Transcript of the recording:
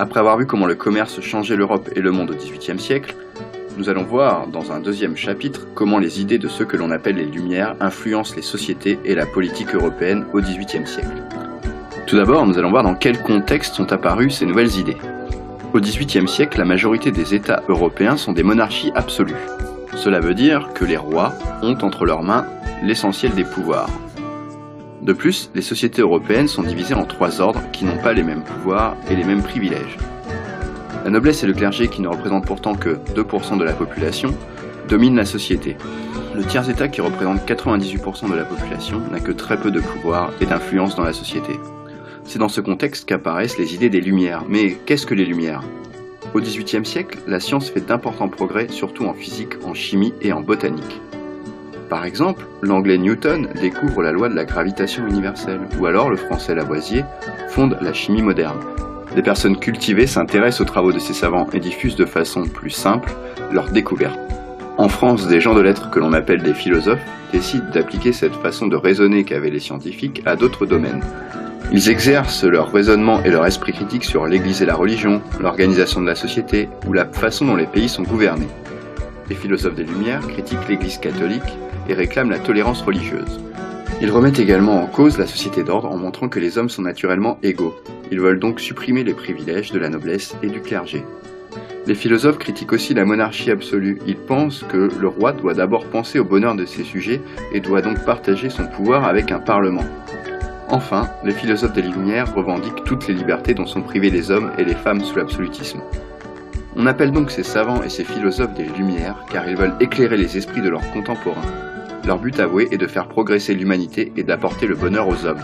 Après avoir vu comment le commerce changeait l'Europe et le monde au XVIIIe siècle, nous allons voir dans un deuxième chapitre comment les idées de ceux que l'on appelle les Lumières influencent les sociétés et la politique européenne au XVIIIe siècle. Tout d'abord, nous allons voir dans quel contexte sont apparues ces nouvelles idées. Au XVIIIe siècle, la majorité des États européens sont des monarchies absolues. Cela veut dire que les rois ont entre leurs mains l'essentiel des pouvoirs. De plus, les sociétés européennes sont divisées en 3 ordres qui n'ont pas les mêmes pouvoirs et les mêmes privilèges. La noblesse et le clergé, qui ne représentent pourtant que 2% de la population, dominent la société. Le tiers-état, qui représente 98% de la population, n'a que très peu de pouvoir et d'influence dans la société. C'est dans ce contexte qu'apparaissent les idées des Lumières. Mais qu'est-ce que les Lumières ? Au XVIIIe siècle, la science fait d'importants progrès, surtout en physique, en chimie et en botanique. Par exemple, l'anglais Newton découvre la loi de la gravitation universelle, ou alors le français Lavoisier fonde la chimie moderne. Des personnes cultivées s'intéressent aux travaux de ces savants et diffusent de façon plus simple leurs découvertes. En France, des gens de lettres que l'on appelle des philosophes décident d'appliquer cette façon de raisonner qu'avaient les scientifiques à d'autres domaines. Ils exercent leur raisonnement et leur esprit critique sur l'Église et la religion, l'organisation de la société ou la façon dont les pays sont gouvernés. Les philosophes des Lumières critiquent l'Église catholique et réclament la tolérance religieuse. Ils remettent également en cause la société d'ordre en montrant que les hommes sont naturellement égaux. Ils veulent donc supprimer les privilèges de la noblesse et du clergé. Les philosophes critiquent aussi la monarchie absolue. Ils pensent que le roi doit d'abord penser au bonheur de ses sujets et doit donc partager son pouvoir avec un parlement. Enfin, les philosophes des Lumières revendiquent toutes les libertés dont sont privés les hommes et les femmes sous l'absolutisme. On appelle donc ces savants et ces philosophes des Lumières car ils veulent éclairer les esprits de leurs contemporains. Leur but avoué est de faire progresser l'humanité et d'apporter le bonheur aux hommes.